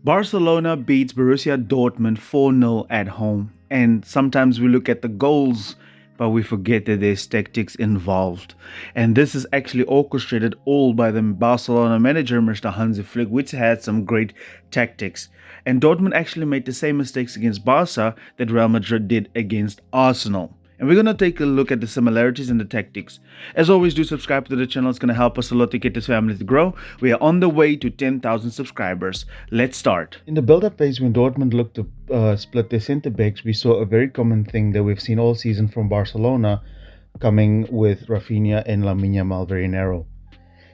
Barcelona beats Borussia Dortmund 4-0 at home, and sometimes we look at the goals, but we forget that there's tactics involved. And this is actually orchestrated all by the Barcelona manager, Mr. Hansi Flick, which had some great tactics. And Dortmund actually made the same mistakes against Barca that Real Madrid did against Arsenal. And we're going to take a look at the similarities and the tactics. As always, do subscribe to the channel. It's going to help us a lot to get this family to grow. We are on the way to 10,000 subscribers. Let's start. In the build-up phase, when Dortmund looked to split their centre backs, we saw a very common thing that we've seen all season from Barcelona, coming with Rafinha and Lamine Yamal very narrow.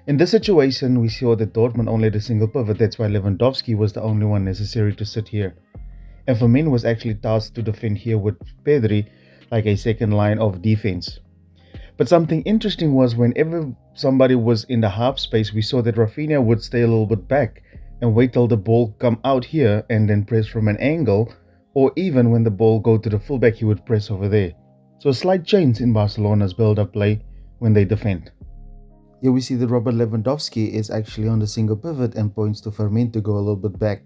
In this situation, we saw that Dortmund only had a single pivot. That's why Lewandowski was the only one necessary to sit here. And Firmino was actually tasked to defend here with Pedri, like a second line of defense. But something interesting was whenever somebody was in the half space, we saw that Rafinha would stay a little bit back and wait till the ball come out here and then press from an angle, or even when the ball go to the fullback, he would press over there. So a slight change in Barcelona's build-up play when they defend. Here we see that Robert Lewandowski is actually on the single pivot and points to Firmino to go a little bit back.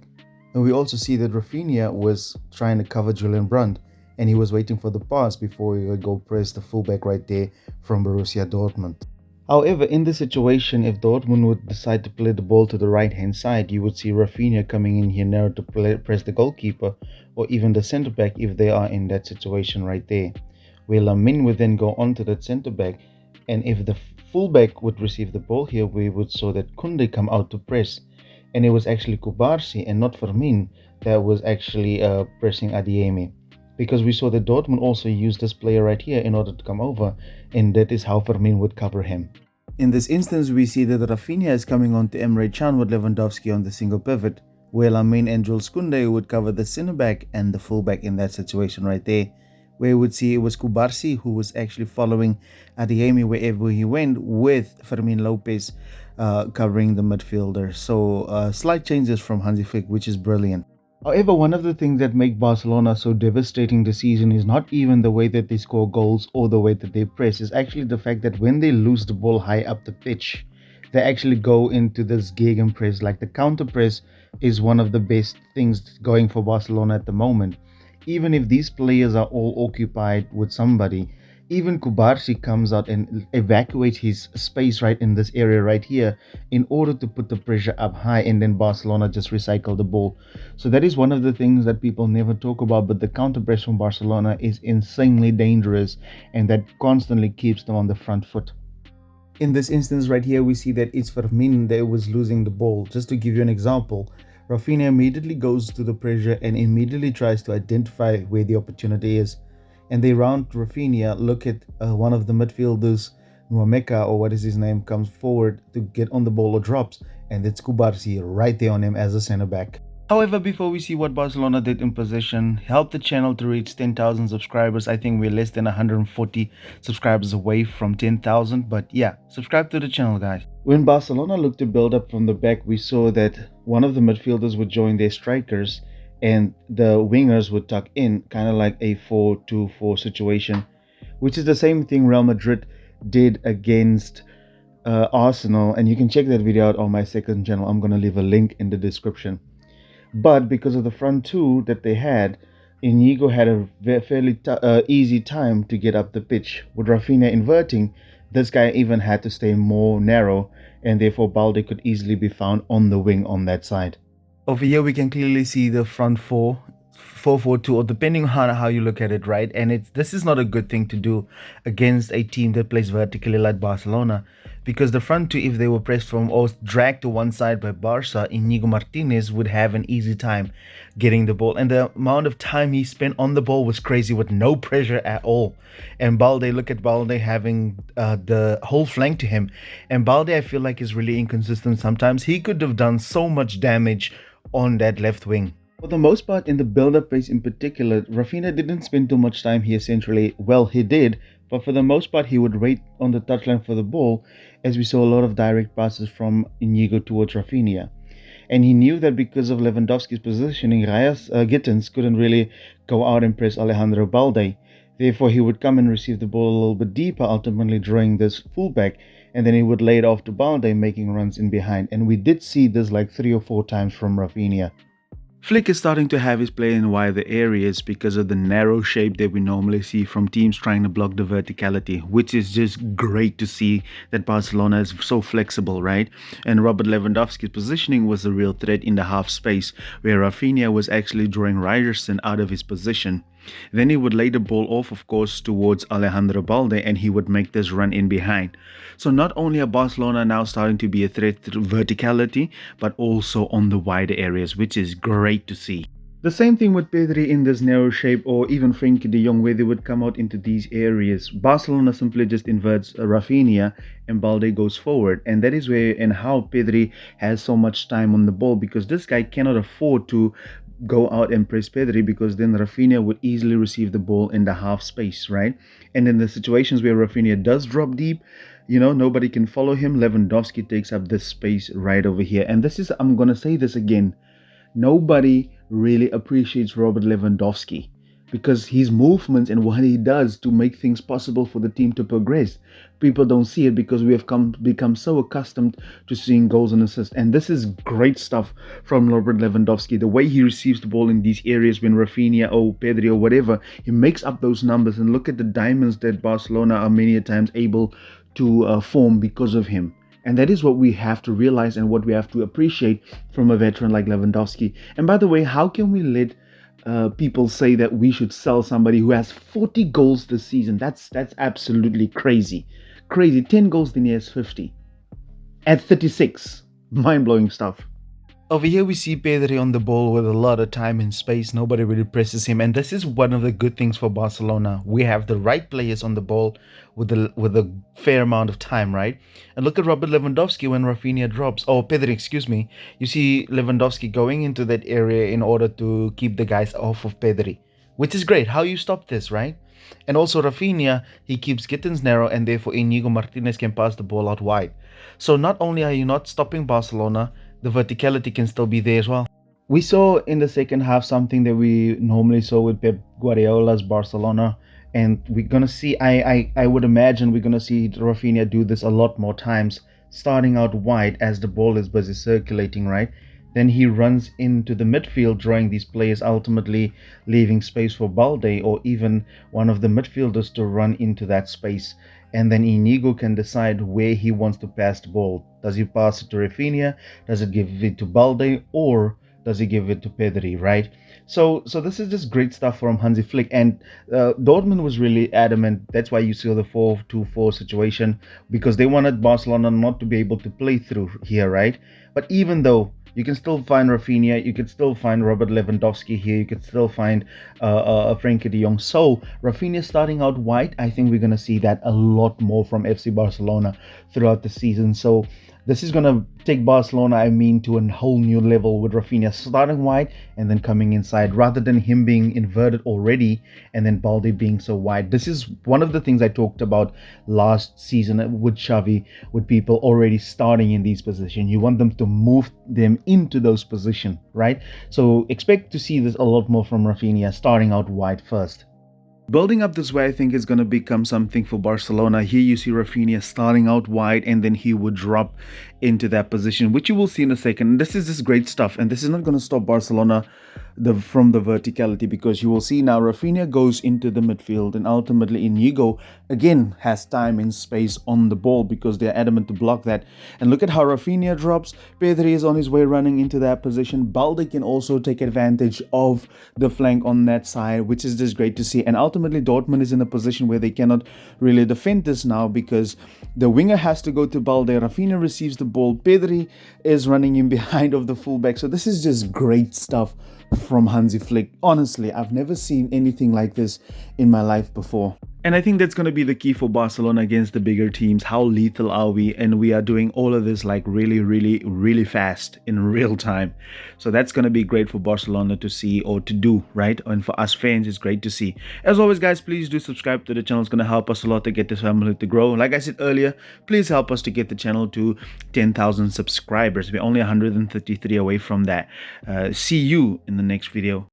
And we also see that Rafinha was trying to cover Julian Brandt, and he was waiting for the pass before he would go press the fullback right there from Borussia Dortmund. However, in this situation, if Dortmund would decide to play the ball to the right-hand side, you would see Rafinha coming in here narrow to press the goalkeeper or even the centre-back if they are in that situation right there. Where Lamine would then go on to that centre-back, and if the fullback would receive the ball here, we would saw that Koundé come out to press. And it was actually Kubarsi and not Firmino that was actually pressing Adeyemi. Because we saw that Dortmund also used this player right here in order to come over, and that is how Firmino would cover him. In this instance, we see that Rafinha is coming on to Emre Can with Lewandowski on the single pivot, where Lamine and Jules Koundé would cover the centre-back and the full-back in that situation right there, where we would see it was Kubarsi who was actually following Adeyemi wherever he went, with Fermin Lopez covering the midfielder. So slight changes from Hansi Flick, which is brilliant. However, one of the things that make Barcelona so devastating this season is not even the way that they score goals or the way that they press. It's actually the fact that when they lose the ball high up the pitch, they actually go into this gegenpress. Like the counter press is one of the best things going for Barcelona at the moment. Even if these players are all occupied with somebody, even Kubarsi comes out and evacuates his space right in this area right here in order to put the pressure up high, and then Barcelona just recycle the ball. So that is one of the things that people never talk about, but the counter press from Barcelona is insanely dangerous, and that constantly keeps them on the front foot. In this instance right here, we see that it's Firmino that was losing the ball. Just to give you an example, Rafinha immediately goes to the pressure and immediately tries to identify where the opportunity is. And they round Rafinha, look at one of the midfielders, Nwameka, or what is his name, comes forward to get on the ball or drops, and it's Kubarsi right there on him as a centre-back. However, before we see what Barcelona did in possession, help the channel to reach 10,000 subscribers. I think we're less than 140 subscribers away from 10,000, but yeah, subscribe to the channel, guys. When Barcelona looked to build up from the back, we saw that one of the midfielders would join their strikers, and the wingers would tuck in, kind of like a 4-2-4 situation, which is the same thing Real Madrid did against Arsenal. And you can check that video out on my second channel. I'm going to leave a link in the description. But because of the front two that they had, Inigo had a fairly easy time to get up the pitch. With Rafinha inverting, this guy even had to stay more narrow, and therefore Balde could easily be found on the wing on that side. Over here, we can clearly see the front 4-4-2, or depending on how you look at it, right? And this is not a good thing to do against a team that plays vertically like Barcelona, because the front two, if they were pressed from or dragged to one side by Barca, Inigo Martinez would have an easy time getting the ball. And the amount of time he spent on the ball was crazy, with no pressure at all. And Balde, look at Balde having the whole flank to him. And Balde, I feel like, is really inconsistent sometimes. He could have done so much damage on that left wing. For the most part, in the build-up phase in particular, Rafinha didn't spend too much time here centrally. Well, he did, but for the most part, he would wait on the touchline for the ball, as we saw a lot of direct passes from Inigo towards Rafinha. And he knew that because of Lewandowski's positioning, Gittens couldn't really go out and press Alejandro Balde. Therefore, he would come and receive the ball a little bit deeper, ultimately drawing this fullback, and then he would lay it off to Balde, making runs in behind. And we did see this like 3 or 4 times from Rafinha. Flick is starting to have his play in wider areas because of the narrow shape that we normally see from teams trying to block the verticality, which is just great to see that Barcelona is so flexible, right? And Robert Lewandowski's positioning was a real threat in the half space, where Rafinha was actually drawing Ryerson out of his position. Then he would lay the ball off, of course, towards Alejandro Balde, and he would make this run in behind. So not only are Barcelona now starting to be a threat to verticality, but also on the wider areas, which is great to see. The same thing with Pedri in this narrow shape, or even Frenkie de Jong, where they would come out into these areas. Barcelona simply just inverts Rafinha and Balde goes forward. And that is where and how Pedri has so much time on the ball, because this guy cannot afford to go out and press Pedri, because then Rafinha would easily receive the ball in the half space, right? And in the situations where Rafinha does drop deep, nobody can follow him. Lewandowski takes up this space right over here. And this is, I'm going to say this again, nobody really appreciates Robert Lewandowski because his movements and what he does to make things possible for the team to progress. People don't see it because we have become so accustomed to seeing goals and assists. And this is great stuff from Robert Lewandowski. The way he receives the ball in these areas when Rafinha or Pedri or whatever, he makes up those numbers. And look at the diamonds that Barcelona are many a times able to form because of him. And that is what we have to realize and what we have to appreciate from a veteran like Lewandowski. And by the way, how can we let people say that we should sell somebody who has 40 goals this season? That's absolutely crazy. Crazy. 10 goals, then he has 50. At 36. Mind-blowing stuff. Over here we see Pedri on the ball with a lot of time and space. Nobody really presses him, and this is one of the good things for Barcelona. We have the right players on the ball with a fair amount of time, right? And look at Robert Lewandowski when Rafinha drops. Oh, Pedri, excuse me. You see Lewandowski going into that area in order to keep the guys off of Pedri, which is great. How you stop this, right? And also Rafinha, he keeps Gittins narrow, and therefore Inigo Martinez can pass the ball out wide. So not only are you not stopping Barcelona, the verticality can still be there as well. We saw in the second half something that we normally saw with Pep Guardiola's Barcelona, and we're gonna see. I would imagine we're gonna see Rafinha do this a lot more times, starting out wide as the ball is busy circulating, right? Then he runs into the midfield, drawing these players, ultimately leaving space for Balde or even one of the midfielders to run into that space. And then Inigo can decide where he wants to pass the ball. Does he pass it to Rafinha? Does it give it to Balde? Or does he give it to Pedri, right? So this is just great stuff from Hansi Flick. And Dortmund was really adamant. That's why you saw the 4-2-4 situation, because they wanted Barcelona not to be able to play through here, right? But even though you can still find Rafinha, you can still find Robert Lewandowski here, you can still find Frenkie de Jong. So Rafinha starting out wide, I think we're going to see that a lot more from FC Barcelona throughout the season. So this is going to take Barcelona, to a whole new level, with Rafinha starting wide and then coming inside, rather than him being inverted already and then Balde being so wide. This is one of the things I talked about last season with Xavi, with people already starting in these positions. You want them to move them into those positions, right? So expect to see this a lot more from Rafinha, starting out wide first. Building up this way, I think, is going to become something for Barcelona. Here you see Rafinha starting out wide, and then he would drop into that position, which you will see in a second. This is just great stuff, and this is not going to stop Barcelona from the verticality, because you will see now Rafinha goes into the midfield, and ultimately Inigo again has time and space on the ball because they're adamant to block that. And look at how Rafinha drops. Pedri is on his way running into that position. Balde can also take advantage of the flank on that side, which is just great to see. And ultimately Dortmund is in a position where they cannot really defend this now, because the winger has to go to Balde. Rafinha receives the ball. Pedri is running in behind of the fullback. So this is just great stuff from Hansi Flick. Honestly, I've never seen anything like this in my life before. And I think that's going to be the key for Barcelona against the bigger teams. How lethal are we? And we are doing all of this like really, really, really fast in real time. So that's going to be great for Barcelona to see or to do, right? And for us fans, it's great to see. As always, guys, please do subscribe to the channel. It's going to help us a lot to get this family to grow. Like I said earlier, please help us to get the channel to 10,000 subscribers. We're only 133 away from that. See you in the next video.